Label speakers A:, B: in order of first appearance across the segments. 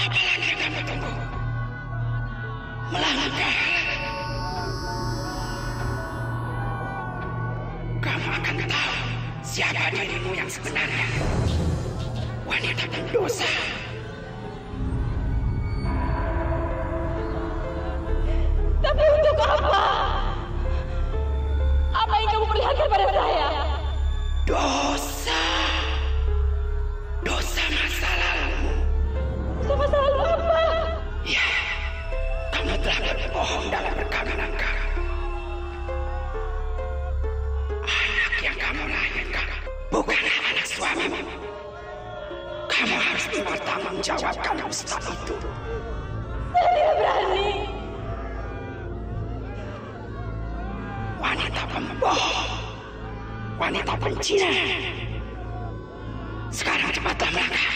A: Apalagi yang kamu tunggu? Melangkah. Kamu akan tahu siapa dirimu yang sebenarnya. Wanita berdosa.
B: Tapi untuk apa? Apa yang kamu perlihatkan pada saya?
A: Dosa. Dosa masa lalu.
B: Dosa masa lalu apa?
A: Ya, kamu telah berbohong dalam perkawinan kamu. Anak yang kamu lahirkan bukanlah anak suamimu. Kamu harus mempertanggungjawabkan dusta itu.
B: Saya tidak berani.
A: Wanita pembohong, wanita pencina. Sekarang cepatlah melangkah.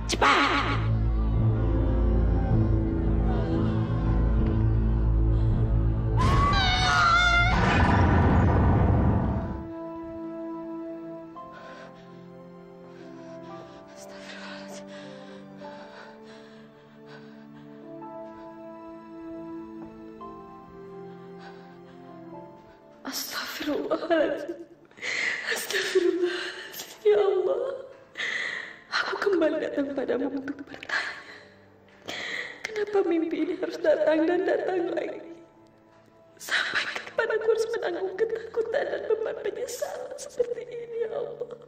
A: Cepat.
B: Astagfirullahaladzim. Astagfirullahaladzim. Ya Allah, aku kembali datang padamu untuk bertanya, kenapa mimpi ini harus datang dan datang lagi? Sampai kapan aku harus menanggung ketakutan dan beban penyesalan seperti ini, ya Allah?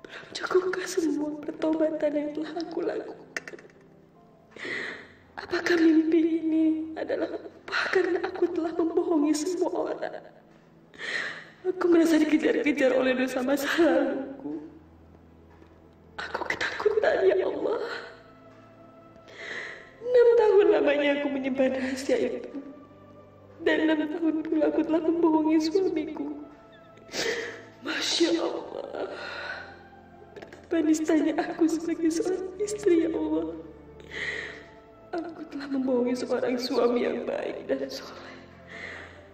B: Belum cukupkah semua pertobatan yang telah aku lakukan? Apakah mimpi ini adalah upah karena aku telah membohongi semua orang? Aku merasa dikejar-kejar oleh dosa masa laluku. Aku ketakutan, ya Allah. 6 tahun lamanya aku menyimpan rahasia itu. Dan 6 tahun pula aku telah membohongi suamiku. Masya Allah. Betapa nistanya aku sebagai seorang istri, ya Allah. Aku telah membohongi seorang suami yang baik dan soleh.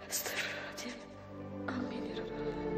B: Astagfirullahaladzim. Amin ya Rabbal alamin.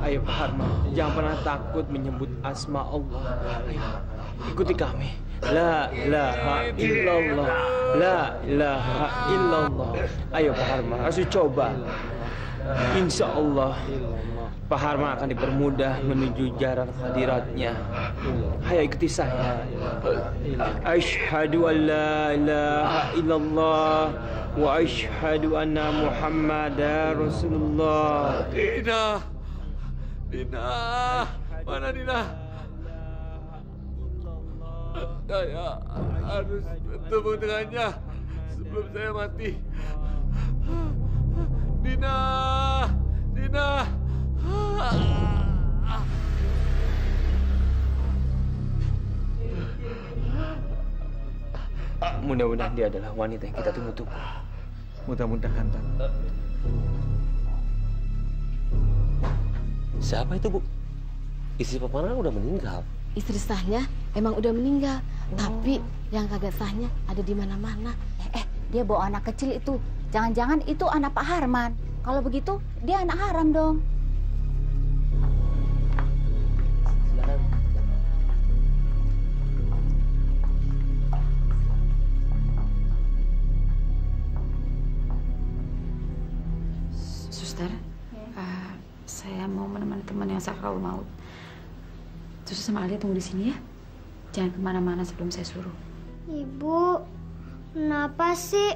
C: Ayo Pak Harma, jangan pernah takut menyebut asma Allah. Ayo, ikuti kami. La ilaha illallah. La ilaha illallah. Ayo Pak Harma, harus coba. Insya Allah Pak Harma akan dipermudah menuju jalan hadiratnya. Ayo ikuti saya. Asyhadu an la ilaha illallah wa asyhadu anna Muhammadar Rasulullah.
D: Dina, mana Dina? Saya harus bertemu dengannya sebelum saya mati. Dina.
C: Mudah-mudahan dia adalah wanita yang kita tunggu-tunggu.
E: Mudah-mudahan, Tante.
F: Siapa itu, Bu? Istri Paparan udah meninggal.
G: Istri sahnya emang udah meninggal, tapi yang kagak sahnya ada di mana-mana.
H: Dia bawa anak kecil itu. Jangan-jangan itu anak Pak Harman. Kalau begitu, dia anak haram dong.
I: Suster, saya mau menemani teman yang sakratul maut. Suster sama Alia tunggu di sini ya. Jangan kemana-mana sebelum saya suruh.
J: Ibu, kenapa sih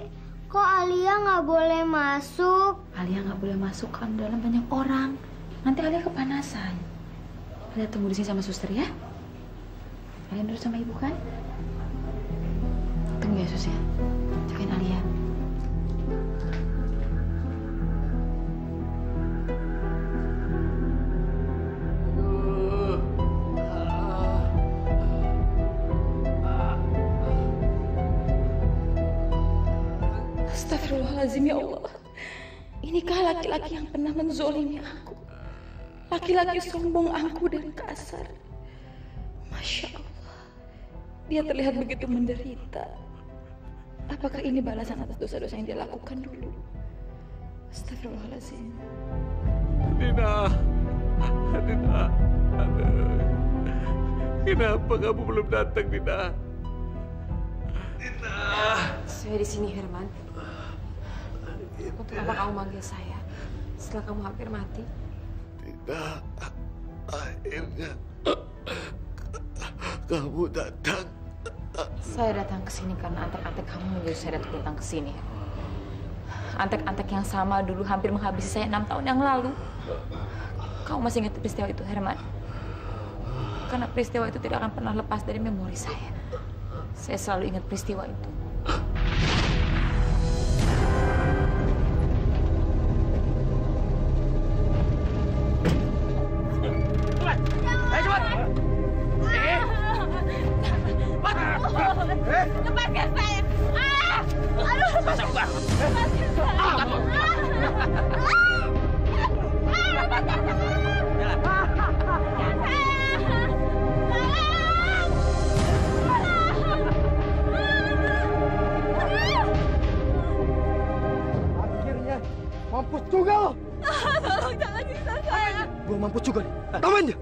J: kok Alia nggak boleh masuk?
I: Alia nggak boleh masuk kan dalam banyak orang. Nanti Alia kepanasan. Alia tunggu di sini sama suster ya. Alia nurut sama ibu kan? Tunggu ya sus ya. Jagain Alia.
B: Astagfirullahaladzim, ya Allah. Inikah laki-laki yang pernah menzolimi aku? Laki-laki sombong, angkuh dan kasar. Masya Allah. Dia terlihat begitu menderita. Apakah ini balasan atas dosa-dosa yang dia lakukan dulu? Astagfirullahaladzim.
D: Dina. Dina. Aduh. Kenapa kamu belum datang, Dina? Dina.
B: Saya di sini, Herman. Untuk apa kamu manggil saya setelah kamu hampir mati?
D: Tidak, akhirnya kamu datang.
I: Saya datang ke sini karena antek-antek kamu menyuruh saya datang ke sini. Antek-antek yang sama dulu hampir menghabisi saya 6 tahun yang lalu. Kamu masih ingat peristiwa itu, Herman? Karena peristiwa itu tidak akan pernah lepas dari memori saya. Saya selalu ingat peristiwa itu.
J: Lepaskan saya! Aduh!
A: Masa banget!
C: Akhirnya mampus juga lo!
J: Tolong jangan siksa saya!
C: Gua mampus juga nih. Taman dia!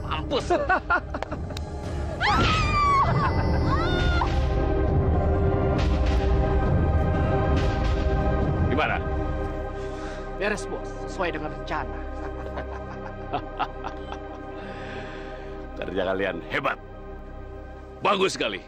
A: Mampus! Gimana?
E: Beres, Bos. Sesuai dengan rencana.
A: Kerja kalian hebat. Bagus sekali.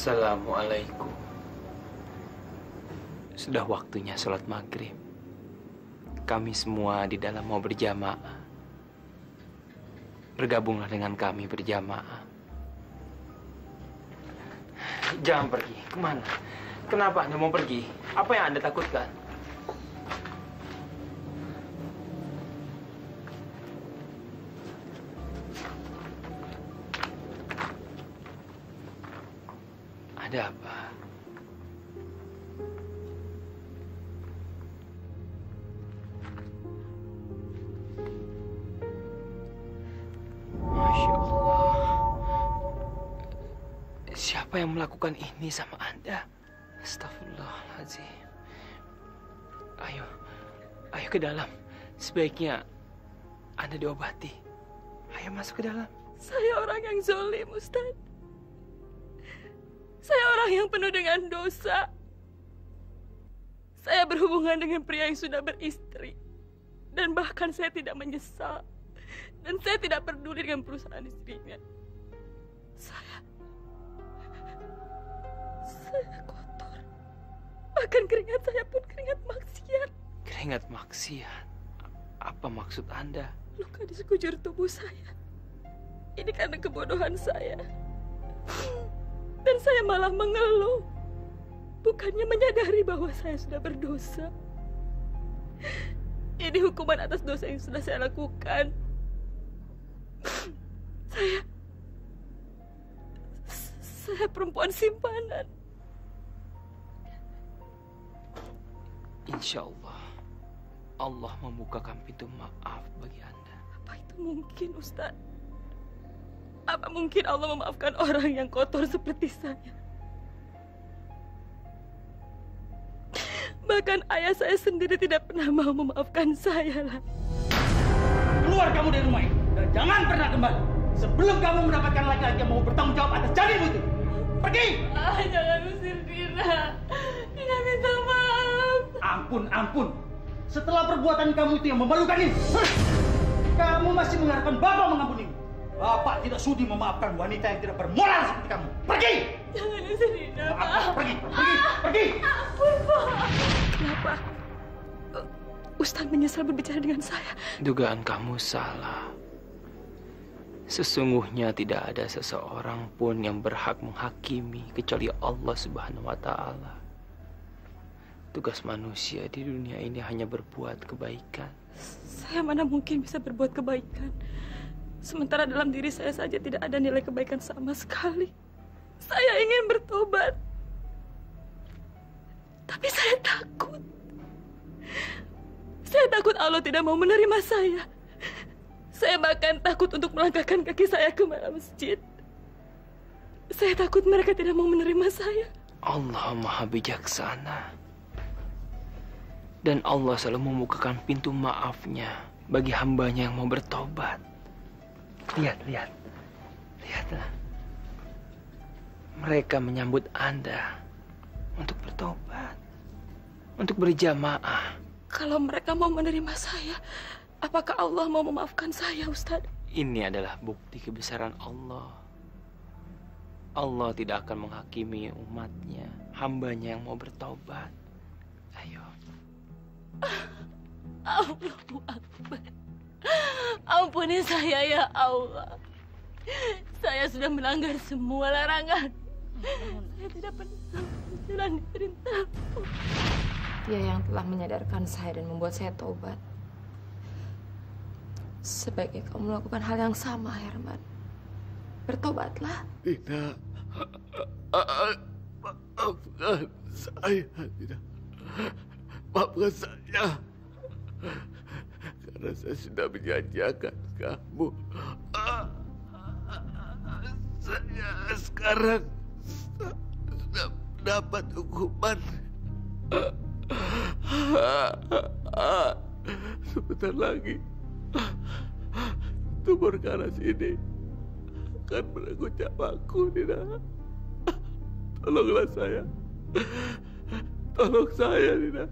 C: Assalamualaikum. Sudah waktunya sholat maghrib. Kami semua di dalam mau berjamaah. Bergabunglah dengan kami berjamaah. Jangan pergi. Kemana? Kenapa Anda mau pergi? Apa yang Anda takutkan? Ada apa? Masya Allah. Siapa yang melakukan ini sama Anda? Astagfirullahaladzim. Ayo ke dalam. Sebaiknya Anda diobati. Ayo masuk ke dalam.
B: Saya orang yang zalim, Ustaz. Saya orang yang penuh dengan dosa. Saya berhubungan dengan pria yang sudah beristri. Dan bahkan saya tidak menyesal. Dan saya tidak peduli dengan perusahaan istrinya. Saya kotor. Bahkan keringat saya pun keringat maksiat.
C: Keringat maksiat? Apa maksud Anda?
B: Luka di sekujur tubuh saya. Ini karena kebodohan saya. Dan saya malah mengeluh. Bukannya menyadari bahwa saya sudah berdosa. Ini hukuman atas dosa yang sudah saya lakukan. Saya perempuan simpanan.
C: Insya Allah membukakan pintu maaf bagi Anda.
B: Apa itu mungkin, Ustaz? Apa mungkin Allah memaafkan orang yang kotor seperti saya? Bahkan ayah saya sendiri tidak pernah mau memaafkan saya lah.
E: Keluar kamu dari rumah ini dan jangan pernah kembali sebelum kamu mendapatkan laki-laki yang mau bertanggung jawab atas janinmu itu. Pergi!
B: Jangan usir Dina. Dina minta maaf.
E: Ampun. Setelah perbuatan kamu itu yang memalukan ini, kamu masih mengharapkan Bapak mengampunimu. Bapak tidak sudi memaafkan wanita yang tidak bermoral seperti kamu. Pergi!
B: Jangan usir Dina, Pak.
E: Pergi!
B: Ampun, Pak. Kenapa? Ustaz menyesal berbicara dengan saya.
C: Dugaan kamu salah. Sesungguhnya tidak ada seseorang pun yang berhak menghakimi kecuali Allah Subhanahu wa Ta'ala. Tugas manusia di dunia ini hanya berbuat kebaikan.
B: Saya mana mungkin bisa berbuat kebaikan. Sementara dalam diri saya saja tidak ada nilai kebaikan sama sekali. Saya ingin bertobat. Tapi saya takut. Saya takut Allah tidak mau menerima saya. Saya bahkan takut untuk melangkahkan kaki saya ke masjid. Saya takut mereka tidak mau menerima saya.
C: Allah Maha Bijaksana. Dan Allah selalu membukakan pintu maafnya bagi hambanya yang mau bertobat. Lihatlah. Mereka menyambut Anda untuk bertobat, untuk berjamaah.
B: Kalau mereka mau menerima saya, apakah Allah mau memaafkan saya, Ustaz?
C: Ini adalah bukti kebesaran Allah. Allah tidak akan menghakimi umatnya, hambanya yang mau bertobat. Ayo.
B: Allahu Akbar. Ampuni saya ya Allah. Saya sudah melanggar semua larangan. Saya tidak pernah berjalan di perintahmu.
I: Dia yang telah menyadarkan saya dan membuat saya tobat. Sebaiknya kamu melakukan hal yang sama, Herman. Bertobatlah.
D: Tidak. Maafkan saya, tidak. Maafkan saya. Karena saya sudah menyanyiakan kamu. Saya sekarang sudah mendapat hukuman. Sebentar lagi tumor ganas ini akan menanggung nyawaku, Nina. Tolonglah saya. Tolong saya, Nina.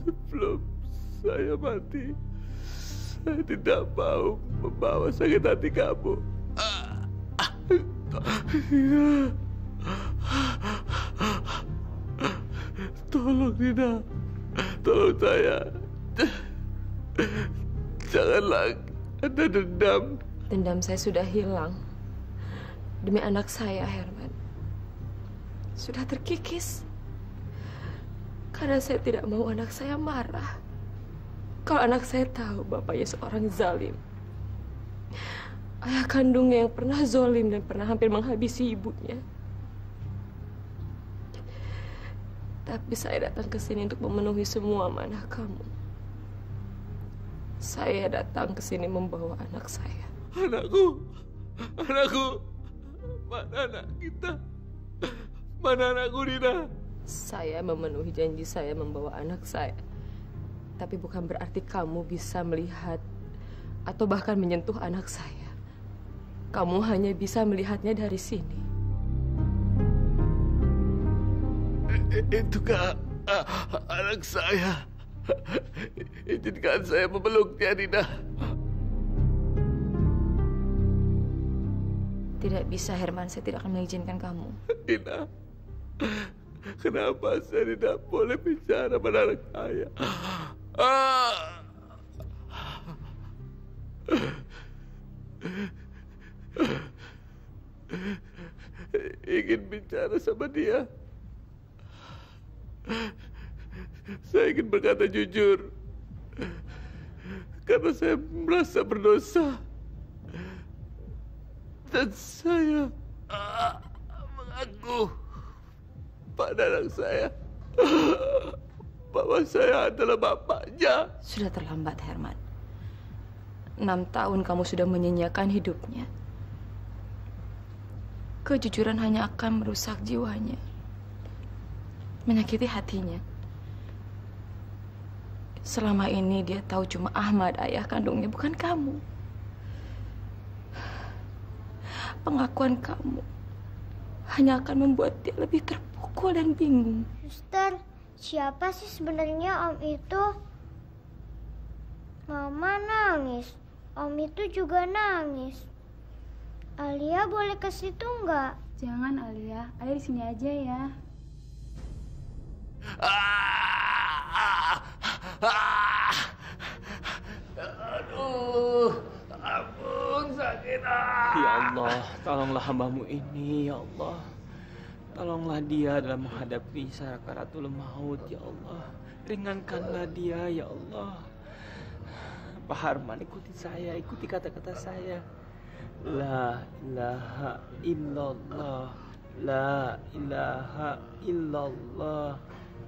D: Sebelum saya mati, saya tidak mau membawa sakit hati kamu. Tolong, Nina. Tolong saya. Janganlah ada dendam.
I: Dendam saya sudah hilang. Demi anak saya, Herman. Sudah terkikis. Karena saya tidak mau anak saya marah. Kalau anak saya tahu bapaknya seorang zalim.
B: ayah kandungnya yang pernah zolim dan pernah hampir menghabisi ibunya. Tapi saya datang ke sini untuk memenuhi semua amanah kamu. Saya datang ke sini membawa anak saya.
D: Anakku, mana anak kita? Mana anakku, Dina?
B: Saya memenuhi janji saya membawa anak saya. Tapi bukan berarti kamu bisa melihat atau bahkan menyentuh anak saya. Kamu hanya bisa melihatnya dari sini.
D: Itu kak anak saya. Izinkan saya memeluknya, Dina.
I: Tidak bisa, Herman. Saya tidak akan mengizinkan kamu.
D: Dina, kenapa saya tidak boleh bicara pada anak saya? Ingin bicara sama dia. Saya ingin berkata jujur. Karena saya merasa berdosa. Dan saya mengaku pada anak saya bahwa saya adalah bapaknya.
I: Sudah terlambat, Herman. 6 tahun kamu sudah menyanyiakan hidupnya. Kejujuran hanya akan merusak jiwanya, menyakiti hatinya. Selama ini dia tahu cuma Ahmad, ayah kandungnya, bukan kamu. Pengakuan kamu hanya akan membuat dia lebih terpukul dan bingung.
J: Suster, siapa sih sebenarnya Om itu? Mama nangis, Om itu juga nangis. Alia boleh ke situ nggak?
K: Jangan, Alia. Alia di sini aja ya.
D: Aduh, ampun sakit.
C: Ya Allah, tolonglah hamba-Mu ini, ya Allah. Tolonglah dia dalam menghadapi sakaratul maut, ya Allah. Ringankanlah dia, ya Allah. Pak Harman, ikuti saya, ikuti kata-kata saya. La ilaha illallah, la ilaha illallah,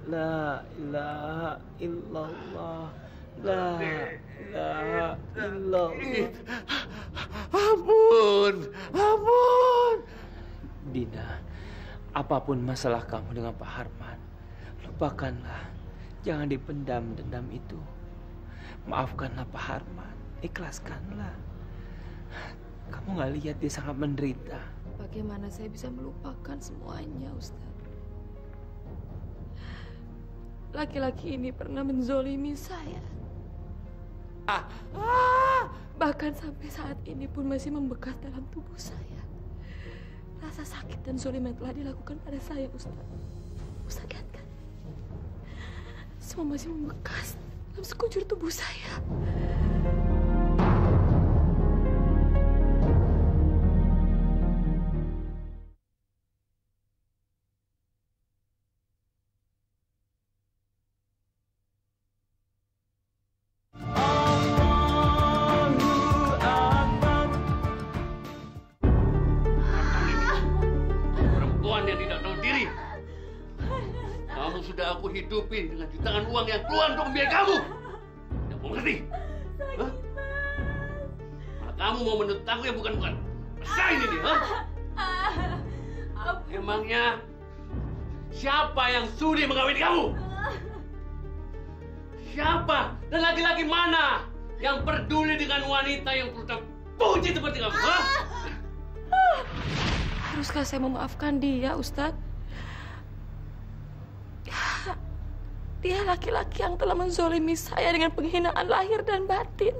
C: la ilaha illallah, la ilaha illallah.
D: Ampun, ampun.
C: Dina, apapun masalah kamu dengan Pak Harman, lupakanlah. Jangan dipendam dendam itu. Maafkanlah Pak Harman, ikhlaskanlah. Kamu nggak lihat dia sangat menderita.
B: Bagaimana saya bisa melupakan semuanya, Ustaz? Laki-laki ini pernah menzolimi saya. Bahkan sampai saat ini pun masih membekas dalam tubuh saya. Rasa sakit dan zolim yang telah dilakukan pada saya, Ustaz. Ustaz lihat kan? Semua masih membekas dalam sekujur tubuh saya.
A: Aku hidupin dengan jutaan uang yang keluar untuk membiayai kamu. Tidak mau ngerti? Hah? Malah kamu mau menuntut aku yang bukan-bukan. Rasain ini, ha? Emangnya siapa yang sudi mengawini kamu? Siapa? Dan laki-laki mana yang peduli dengan wanita yang perlu terpuji seperti kamu, ha?
B: Haruskah saya memaafkan dia, Ustadz? Dia laki-laki yang telah menzolimi saya dengan penghinaan lahir dan batin.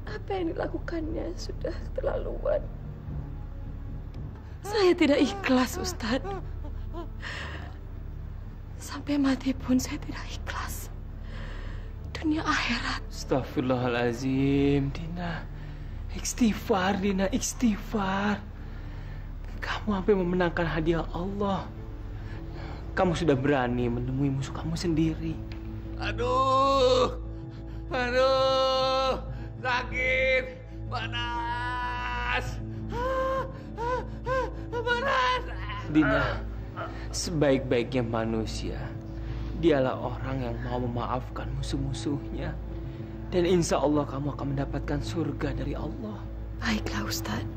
B: Apa yang dilakukannya sudah keterlaluan. Saya tidak ikhlas, Ustadz. Sampai mati pun saya tidak ikhlas. Dunia akhirat.
C: Astagfirullahaladzim, Dina. Istighfar, Dina, istighfar. Kamu sampai memenangkan hadiah Allah. Kamu sudah berani menemui musuh kamu sendiri.
D: Aduh, aduh. Sakit. Panas. Panas.
C: Dina, sebaik-baiknya manusia, dialah orang yang mau memaafkan musuh-musuhnya. Dan insya Allah kamu akan mendapatkan surga dari Allah.
B: Baiklah, Ustaz.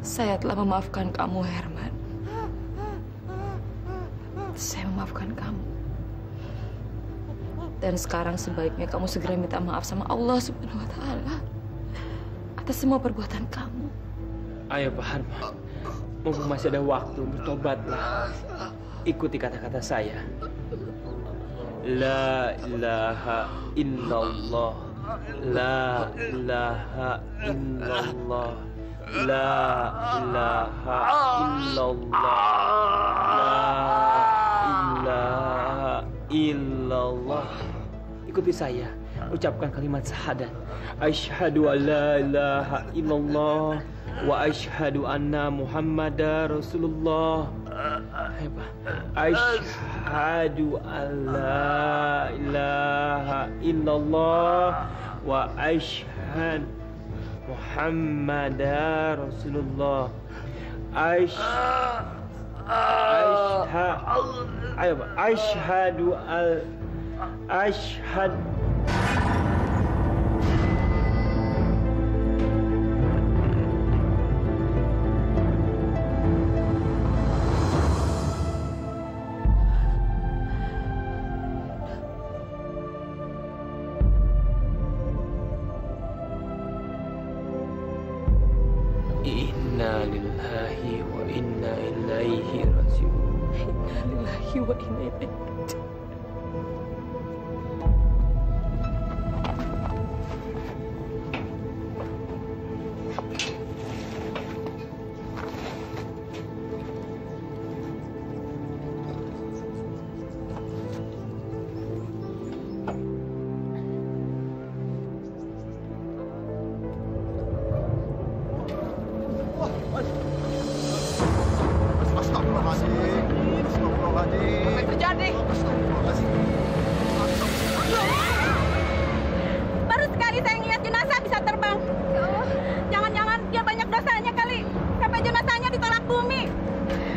I: Saya telah memaafkan kamu, Herman. Saya memaafkan kamu. Dan sekarang sebaiknya kamu segera minta maaf sama Allah Subhanahu wa Ta'ala atas semua perbuatan kamu.
C: Ayo Pak Harman, mumpung masih ada waktu, bertobatlah. Ikuti kata-kata saya. La ilaha illallah. La ilaha illallah. La ilaha illallah. La ilaha illallah. Ikuti saya. Ucapkan kalimat syahadat. Asyhadu an la ilaha illallah wa asyhadu anna Muhammadar Rasulullah. Asyhadu an la ilaha illallah wa asyhadu Muhammadar Rasulullah. Asyhadu al asyhad. Inna lillahi wa inna ilaihi raji'un.
B: Inna lillahi wa inna ilaihi raji'un.
L: Baru sekali saya ngeliat jenazah bisa terbang. Ya Allah, jangan-jangan dia banyak dosanya kali. Sampai jenazahnya ditolak bumi.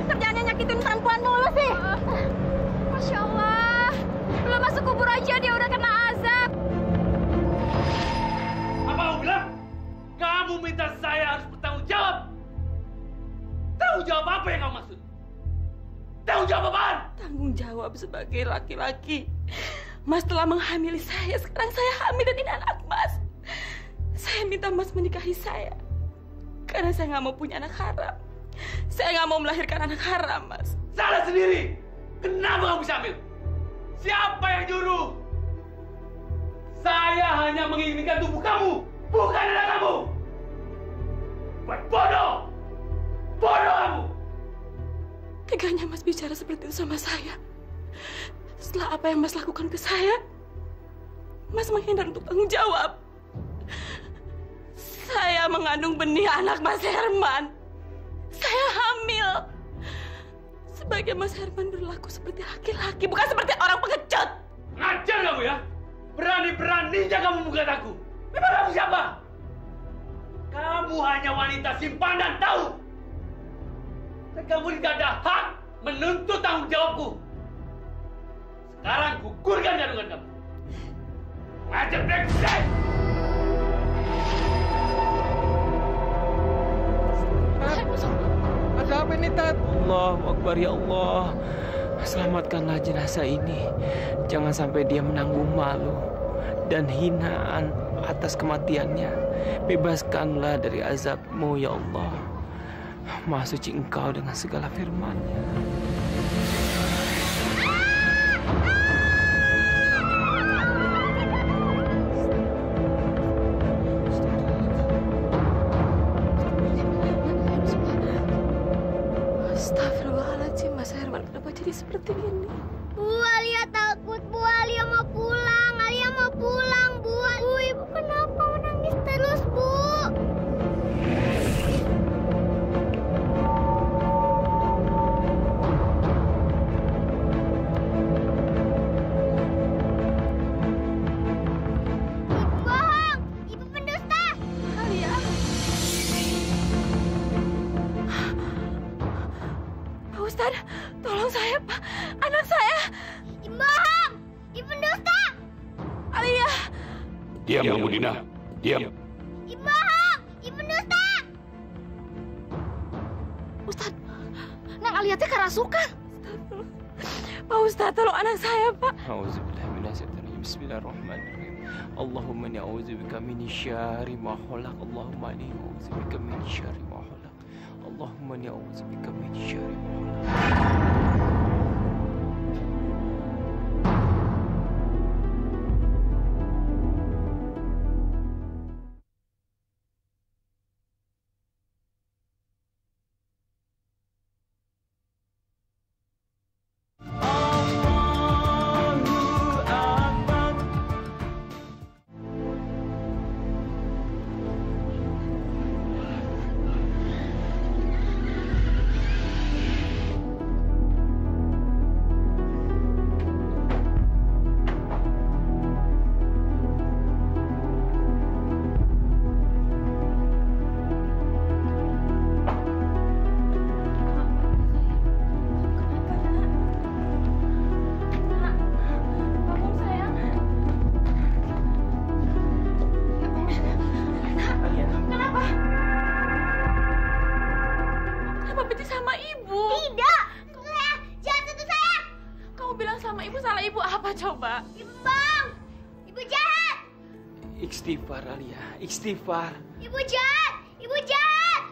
L: Kerjanya nyakitin perempuan mulu sih. Masya Allah, belum masuk kubur aja dia udah kena azab.
A: Apa kamu bilang? Kamu minta saya harus bertanggung jawab. Tanggung jawab apa yang kamu maksud? Tanggung jawab apaan?
B: Tanggung jawab sebagai laki-laki. Mas telah menghamili saya. Sekarang saya hamil dan ini anak Mas. Saya minta Mas menikahi saya. Karena saya nggak mau punya anak haram. Saya nggak mau melahirkan anak haram, Mas.
A: Salah sendiri. Kenapa kamu bisa hamil? Siapa yang nyuruh? Saya hanya menginginkan tubuh kamu, bukan anak kamu. Bodoh! Bodoh kamu!
B: Teganya Mas bicara seperti itu sama saya. Setelah apa yang Mas lakukan ke saya, Mas menghindar untuk tanggung jawab. Saya mengandung benih anak Mas Herman. Saya hamil. Sebagai Mas Herman berlaku seperti laki-laki, bukan seperti orang pengecut.
A: Ngajar kamu ya? Berani-beraninya kamu menggugat aku. Memang kamu siapa? Kamu hanya wanita simpanan, tahu? Dan kamu tidak ada hak menuntut tanggung jawabku. Sekarang gugurkan kandungan kamu. Ngajar brengsek!
C: Ada apa ini, Tat? Allahu Akbar, ya Allah. Selamatkanlah jenazah ini. Jangan sampai dia menanggung malu dan hinaan atas kematiannya. Bebaskanlah dari azab-Mu, ya Allah. Maha suci Engkau dengan segala firman-Nya.
B: Astagfirullahaladzim, Mas Herman, kenapa jadi seperti ini?
J: Bu, Alia takut, Bu. Alia mau pulang. Alia mau pulang, Bu. Bu, Ibu kenapa menangis terus, Bu?
I: Ustaz, tolong saya, Pak. Anak saya.
J: Ibu bohong! Ibu dusta!
I: Alia.
M: Diam, Ibu Dina. Diam.
J: Ibu bohong! Ibu dusta!
G: Ustaz, Nang Alia teh kerasukan.
I: Pak Ustaz, tolong anak saya, Pak.
C: Auzubillahi minasyaitonir rajim. Bismillahirrahmanirrahim. Allahumma inni a'udzubika min syarri ma khalaq. Allahumma inni a'udzubika min syarri ma khalaq. Allahumma inni a'udzubika min syarri ma khalaq. Istighfar, Alia. Istighfar.
J: Ibu jahat! Ibu jahat!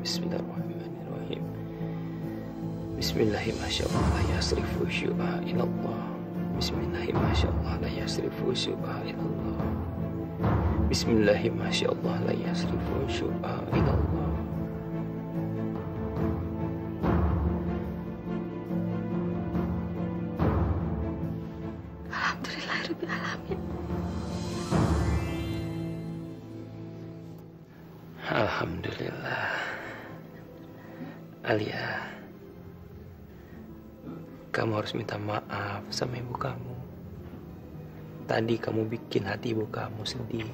C: Bismillahirrahmanirrahim. Bismillahi masyaallah la yasrifu syu'a ilallah. Bismillahi masyaallah la yasrifu syu'a ilallah. Bismillahi masyaallah la yasrifu syu'a ilallah.
B: Alhamdulillahirabbil alamin.
C: Alhamdulillah. Alia, kamu harus minta maaf sama ibu kamu. Tadi kamu bikin hati ibu kamu sedih.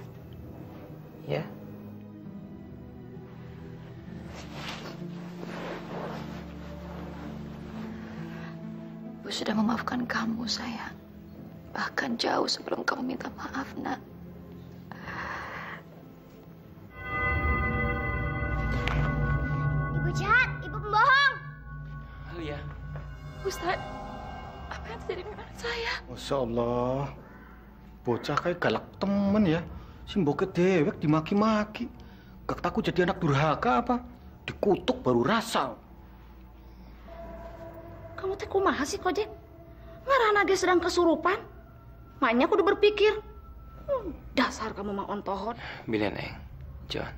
C: Ya?
B: Ibu sudah memaafkan kamu, sayang. Bahkan jauh sebelum kamu minta maaf, Nak.
J: Ibu jahat! Ibu pembohong!
C: Alia.
B: Ustaz, apa yang terjadi dengan anak saya?
E: Masya Allah, bocah kayak galak temen ya. Si mbok dewek dimaki-maki. Gak takut jadi anak durhaka apa? Dikutuk baru rasa.
G: Kamu teh kumaha sih, Kojek? Ngarana ge sedang kesurupan. Maknya kudu berpikir. Dasar kamu mah ontohon.
C: Bila Neng, John,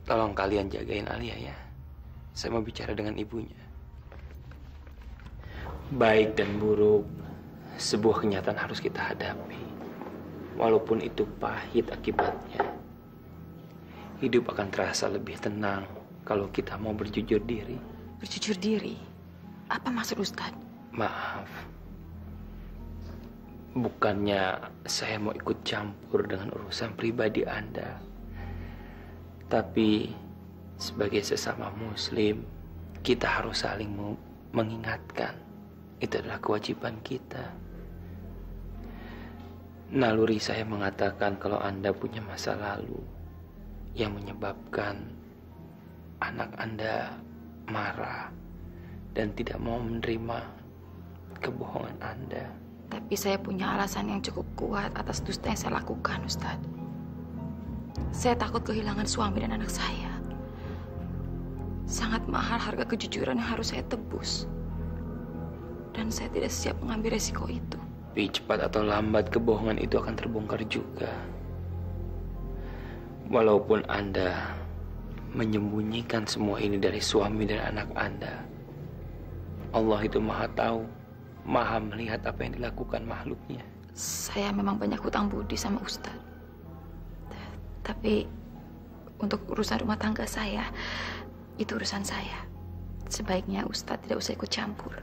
C: tolong kalian jagain Alia ya. Saya mau bicara dengan ibunya. Baik dan buruk, sebuah kenyataan harus kita hadapi. Walaupun itu pahit akibatnya. Hidup akan terasa lebih tenang kalau kita mau berjujur diri.
B: Berjujur diri? Apa maksud Ustaz?
C: Maaf. Bukannya saya mau ikut campur dengan urusan pribadi Anda. Tapi sebagai sesama muslim, kita harus saling mengingatkan. Itu adalah kewajiban kita. Naluri saya mengatakan kalau Anda punya masa lalu yang menyebabkan anak Anda marah dan tidak mau menerima kebohongan Anda.
B: Tapi saya punya alasan yang cukup kuat atas dusta yang saya lakukan, Ustaz. Saya takut kehilangan suami dan anak saya. Sangat mahal harga kejujuran yang harus saya tebus. Dan saya tidak siap mengambil resiko itu.
C: Tapi cepat atau lambat kebohongan itu akan terbongkar juga. Walaupun Anda menyembunyikan semua ini dari suami dan anak Anda, Allah itu maha tahu, maha melihat apa yang dilakukan makhluknya.
B: Saya memang banyak hutang budi sama Ustaz.
I: Tapi untuk urusan rumah tangga saya, itu urusan saya. Sebaiknya Ustadz tidak usah ikut campur.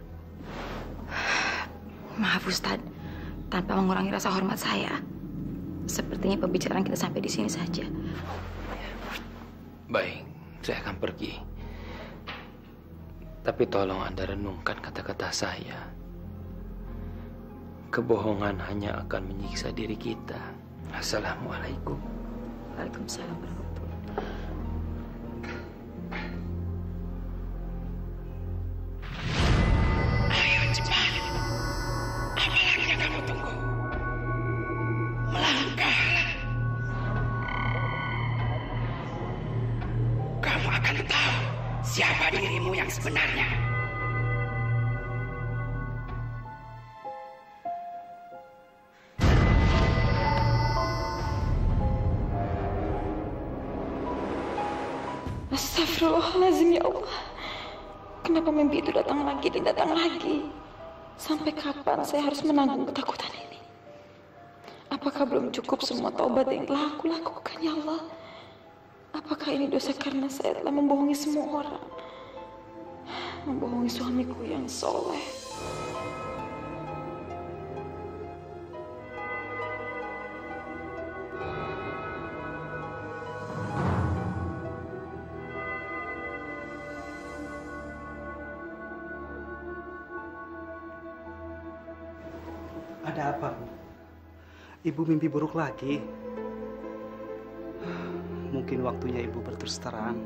I: Maaf Ustadz, tanpa mengurangi rasa hormat saya. Sepertinya pembicaraan kita sampai di sini saja.
C: Baik, saya akan pergi. Tapi tolong Anda renungkan kata-kata saya. Kebohongan hanya akan menyiksa diri kita. Assalamualaikum.
I: Waalaikumsalam warahmatullahi wabarakatuh.
A: Ayo cepat. Apa lagi yang kamu tunggu? Melangkahlah. Kamu akan tahu siapa dirimu yang sebenarnya.
B: Astagfirullahaladzim, ya Allah. Kenapa mimpi itu datang lagi dan datang lagi? Sampai kapan saya harus menanggung ketakutan ini? Apakah belum cukup semua taubat yang telah aku lakukan, ya Allah? Apakah ini dosa karena saya telah membohongi semua orang? Membohongi suamiku yang soleh.
E: Ada apa, Bu? Ibu mimpi buruk lagi. Mungkin waktunya Ibu berterus terang.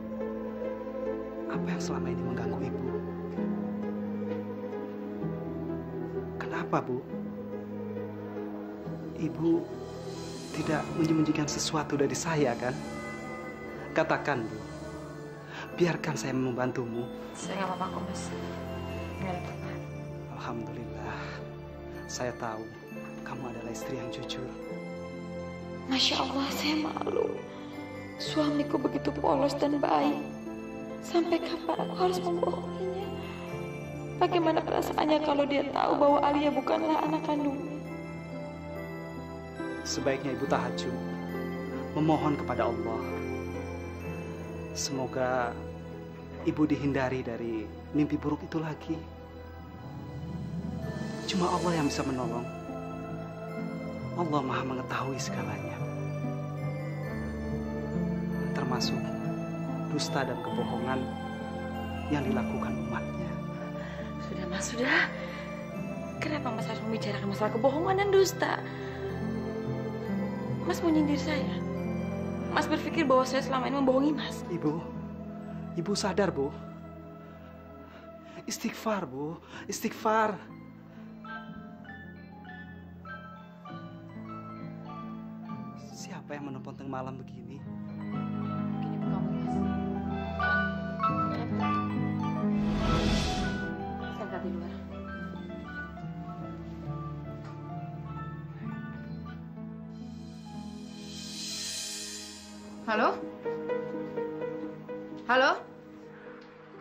E: Apa yang selama ini mengganggu Ibu? Kenapa, Bu? Ibu tidak menyembunyikan sesuatu dari saya, kan? Katakan, Bu. Biarkan saya membantumu.
I: Saya nggak apa-apa kok, Mas. Nggak ada apa-apa.
E: Alhamdulillah. Saya tahu kamu adalah istri yang jujur.
B: Masya Allah, saya malu. Suamiku begitu polos dan baik. Sampai kapan aku harus membohonginya? Bagaimana perasaannya kalau dia tahu bahwa Alia bukanlah anak kandungnya?
E: Sebaiknya Ibu tahajud, memohon kepada Allah. Semoga Ibu dihindari dari mimpi buruk itu lagi. Cuma Allah yang bisa menolong. Allah Maha mengetahui segalanya. Termasuk dusta dan kebohongan yang dilakukan umatnya.
B: Sudah, Mas, sudah. Kenapa Mas harus membicarakan masalah kebohongan dan dusta? Mas mau nyindir saya. Mas berpikir bahwa saya selama ini membohongi Mas.
E: Ibu sadar, Bu. Istighfar, Bu. Istighfar. Siapa yang menelpon tengah malam begini?
I: Mungkin ibu kamu, Mas. Saya angkat di luar. Halo? Halo?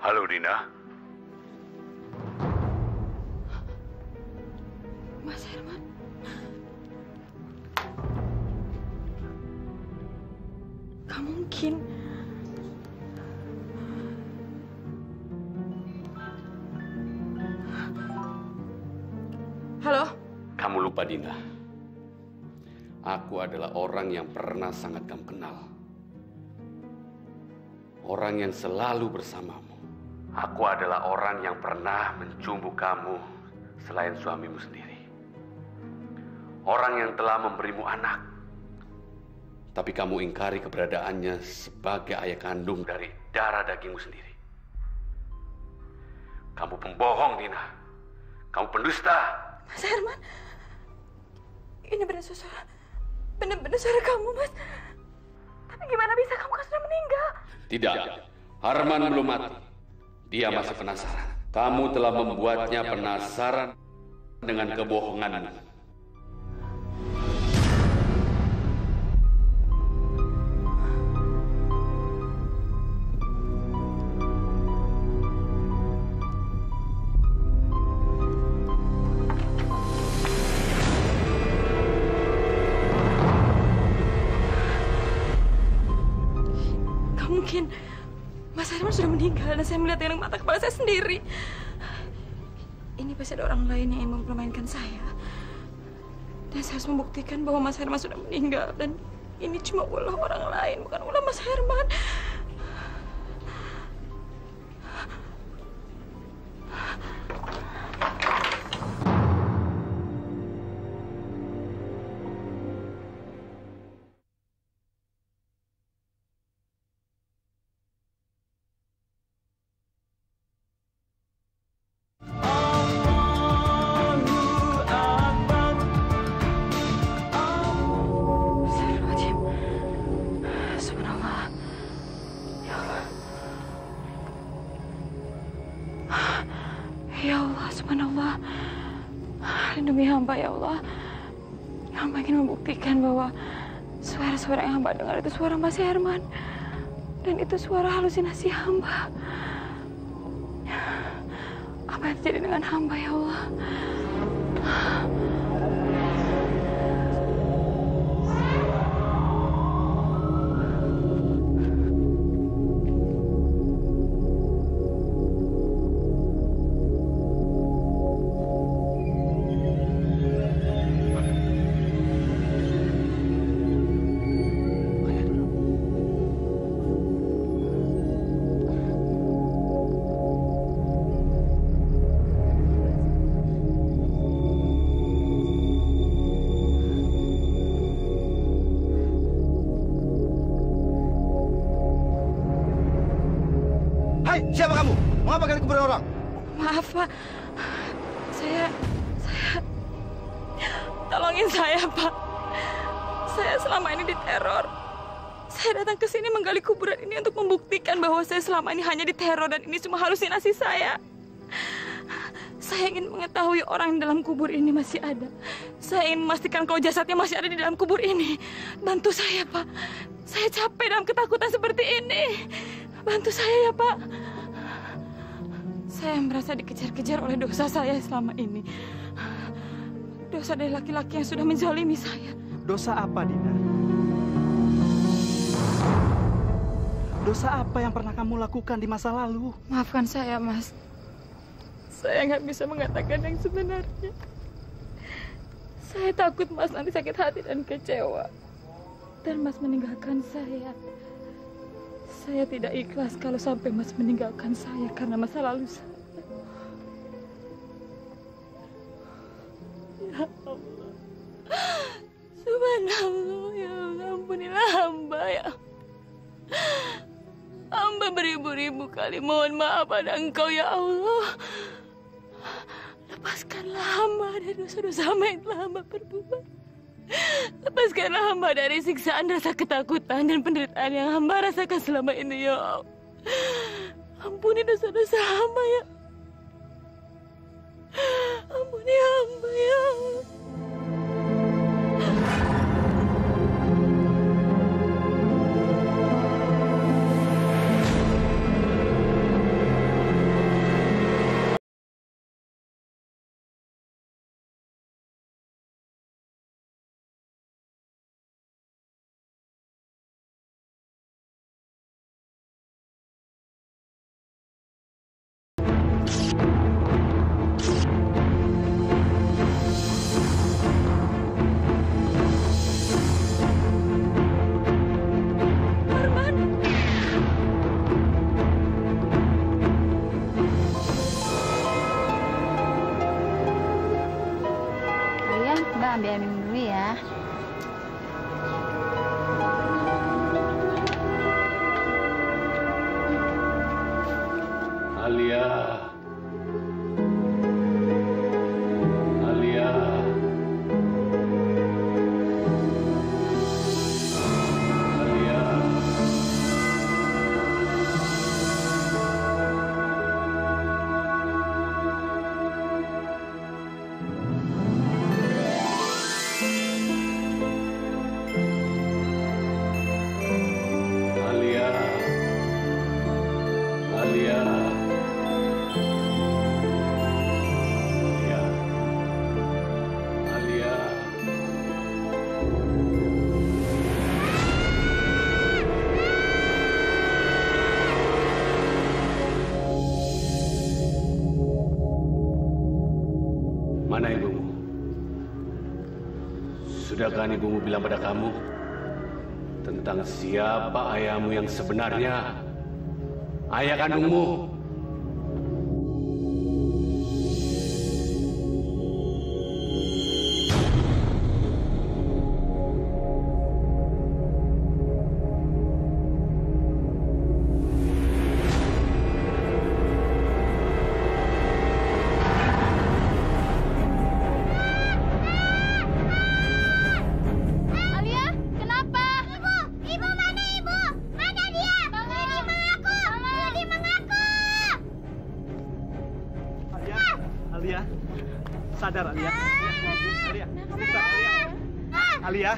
M: Halo, Dina.
B: Mas Herman. Gak mungkin. Halo?
M: Kamu lupa, Dina. Aku adalah orang yang pernah sangat kamu kenal. Orang yang selalu bersamamu. Aku adalah orang yang pernah mencumbu kamu selain suamimu sendiri. Orang yang telah memberimu anak. Tapi kamu ingkari keberadaannya sebagai ayah kandung dari darah dagingmu sendiri. Kamu pembohong, Dina. Kamu pendusta.
B: Mas Herman, ini benar suara kamu, Mas. Tapi gimana bisa kamu kan sudah meninggal?
M: Tidak, Harman belum mati. Dia masih penasaran. Kamu telah membuatnya penasaran dengan kebohonganmu.
I: mungkin. Mas Herman sudah meninggal dan saya melihat dengan mata kepala saya sendiri. Ini pasti ada orang lain yang ingin mempermainkan saya. Dan saya harus membuktikan bahwa Mas Herman sudah meninggal. Dan ini cuma ulah orang lain, bukan ulah Mas Herman. Ya Allah, subhanallah. Lindungi hamba ya Allah. Hamba ingin membuktikan bahwa suara-suara yang hamba dengar itu suara Mas Herman. Dan itu suara halusinasi hamba. Apa yang terjadi dengan hamba ya Allah?
E: Siapa kamu? Mengapa kalian kuburan orang?
I: Maaf, Pak. Saya... Tolongin saya, Pak. Saya selama ini diteror. Saya datang ke sini menggali kuburan ini untuk membuktikan bahwa saya selama ini hanya diteror dan ini cuma halusinasi saya. Saya ingin mengetahui orang di dalam kubur ini masih ada. Saya ingin memastikan kalau jasadnya masih ada di dalam kubur ini. Bantu saya, Pak. Saya capek dalam ketakutan seperti ini. Bantu saya ya, Pak. Saya merasa dikejar-kejar oleh dosa saya selama ini. Dosa dari laki-laki yang sudah menzalimi saya.
E: Dosa apa, Dina? Dosa apa yang pernah kamu lakukan di masa lalu?
I: Maafkan saya, Mas. Saya nggak bisa mengatakan yang sebenarnya. Saya takut Mas nanti sakit hati dan kecewa. Dan Mas meninggalkan saya. Saya tidak ikhlas kalau sampai Mas meninggalkan saya karena masa lalu saya. Ya Allah. Subhanallah, ya Allah, ampunilah hamba ya. Hamba beribu-ribu kali mohon maaf pada Engkau ya Allah. Lepaskanlah hamba dari dosa-dosa hamba yang telah hamba perbuat. Lepaskanlah hamba dari siksaan rasa ketakutan dan penderitaan yang hamba rasakan selama ini ya Allah. Ampuni dosa-dosa hamba ya. Ampuni hamba ya Allah.
M: sudahkan ibumu bilang pada kamu tentang siapa ayahmu yang sebenarnya? Ayah kandungmu.
E: Sadar Alia. Alia.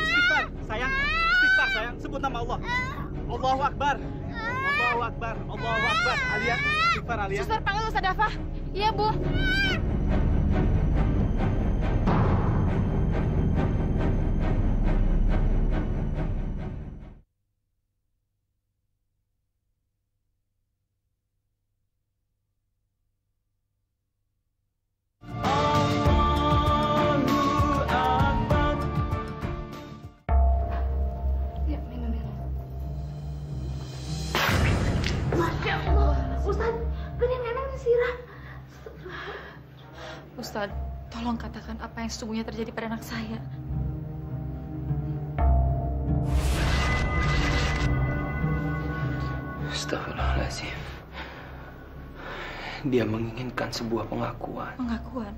E: Istighfar sayang. Istighfar sayang. Sebut nama Allah. Allahu Akbar. Allahu Akbar. Allahu Akbar. Alia. Istighfar Alia.
L: Suster panggil Ustaz Dafa. Iya Bu. Ustaz, tolong katakan apa yang sesungguhnya terjadi pada anak saya.
C: Astagfirullahaladzim. Dia menginginkan sebuah pengakuan.
I: Pengakuan?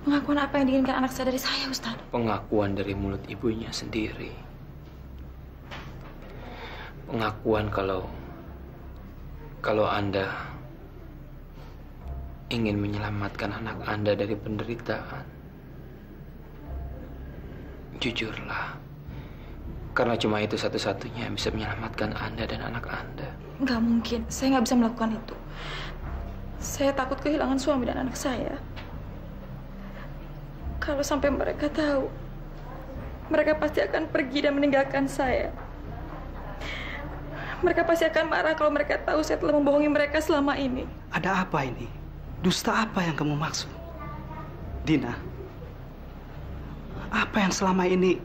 I: Pengakuan apa yang diinginkan anak saya dari saya, Ustaz?
C: Pengakuan dari mulut ibunya sendiri. Pengakuan kalau Anda ingin menyelamatkan anak Anda dari penderitaan. Jujurlah. Karena cuma itu satu-satunya yang bisa menyelamatkan Anda dan anak Anda.
I: Nggak mungkin. Saya nggak bisa melakukan itu. Saya takut kehilangan suami dan anak saya. Kalau sampai mereka tahu, mereka pasti akan pergi dan meninggalkan saya. Mereka pasti akan marah kalau mereka tahu saya telah membohongi mereka selama ini.
E: Ada apa ini? Dusta apa yang kamu maksud? Dina, apa yang selama ini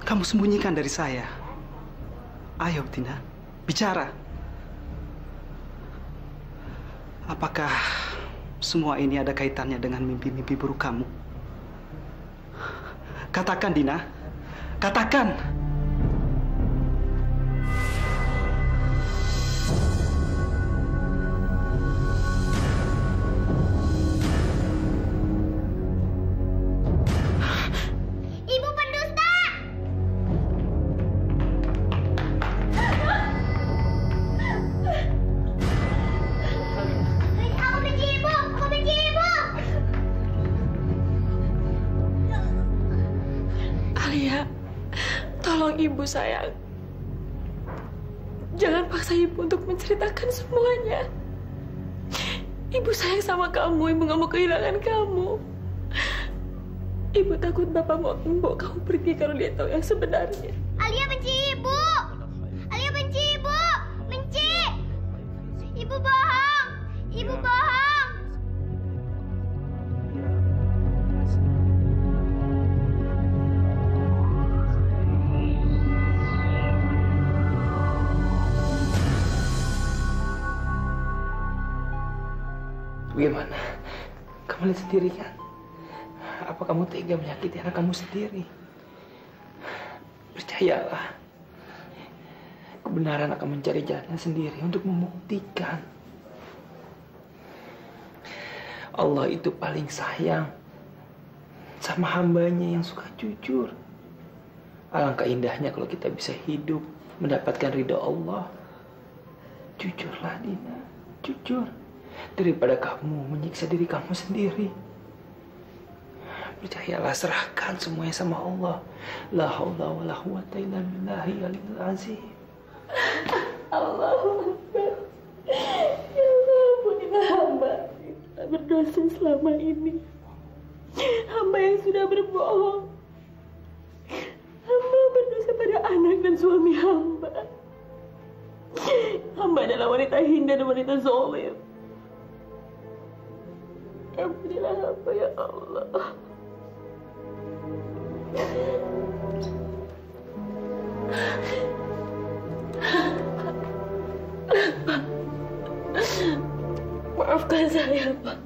E: kamu sembunyikan dari saya? Ayo Dina, bicara. Apakah semua ini ada kaitannya dengan mimpi-mimpi buruk kamu? Katakan Dina, katakan.
B: Ibu sayang, jangan paksa ibu untuk menceritakan semuanya. Ibu sayang sama kamu, ibu nggak mau kehilangan kamu. Ibu takut bapak mau membawa kamu pergi kalau dia tahu yang sebenarnya.
J: Alia benci ibu. Alia benci ibu. Benci. Ibu bohong. Ibu bohong.
C: Bagaimana? Kamu lihat sendiri kan? Apa kamu tega menyakiti anak kamu sendiri? Percayalah, kebenaran akan mencari jalannya sendiri untuk membuktikan. Allah itu paling sayang sama hambanya yang suka jujur. Alangkah indahnya kalau kita bisa hidup mendapatkan ridho Allah. Jujurlah Dina, jujur. Daripada kamu menyiksa diri kamu sendiri. Percayalah, serahkan semuanya sama Allah. La haula wa la quwwata illa billahi al-aliyyil azim.
B: Allahu Akbar. Ya Allah, ampunilah hamba yang berdosa selama ini. Hamba yang sudah berbohong. Hamba berdosa pada anak dan suami hamba. Hamba adalah wanita hina dan wanita zalim. Ampunilah hamba ya Allah. Maafkan saya, Pak.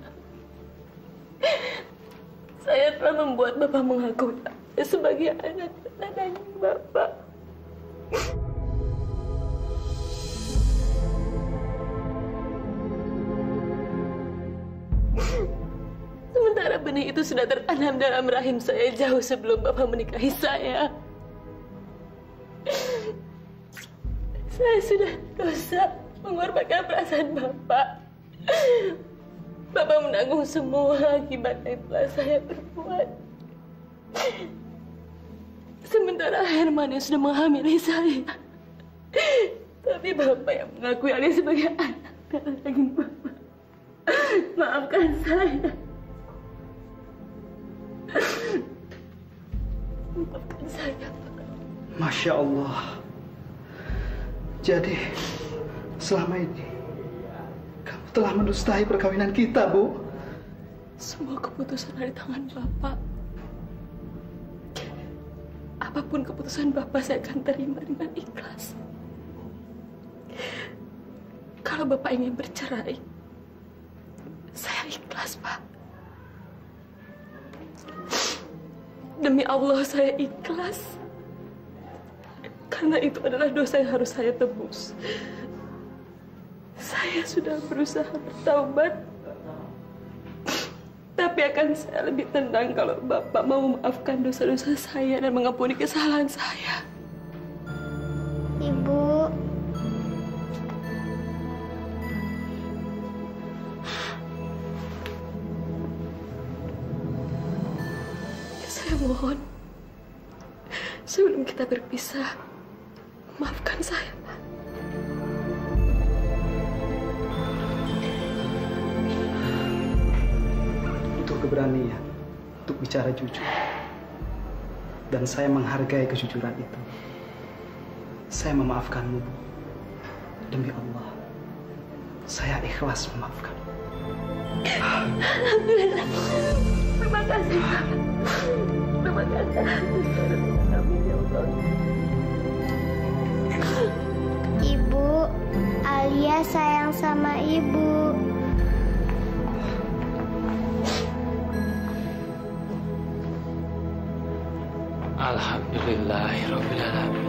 B: Saya telah membuat Bapak mengaku sebagai anak daging Bapak. Sementara benih itu sudah tertanam dalam rahim saya jauh sebelum Bapak menikahi saya. Saya sudah dosa mengorbankan perasaan Bapak. Bapak menanggung semua akibat yang telah saya perbuat. Sementara Herman yang sudah menghamili saya. Tapi Bapak yang mengakui Alia sebagai anak darah daging Bapak. Maafkan saya. Maafkan saya, Pak.
E: Masya Allah. Jadi, selama ini kamu telah mendustai perkawinan kita, Bu.
B: Semua keputusan ada di tangan Bapak. Apapun keputusan Bapak, saya akan terima dengan ikhlas. Kalau Bapak ingin bercerai, saya ikhlas, Pak. Demi Allah, saya ikhlas. Karena itu adalah dosa yang harus saya tebus. Saya sudah berusaha bertaubat. Tapi akan saya lebih tenang kalau Bapak mau memaafkan dosa-dosa saya dan mengampuni kesalahan saya.
J: Ibu.
B: Saya mohon, sebelum kita berpisah, maafkan saya, Pak.
E: Butuh keberanian untuk bicara jujur. Dan saya menghargai kejujuran itu. Saya memaafkanmu, Bu. Demi Allah, saya ikhlas memaafkan.
B: Alhamdulillah. Terima kasih, Pak. Terima kasih. Amin ya Allah.
J: Ibu, Alia sayang sama Ibu.
C: Alhamdulillahirrabbilalamin.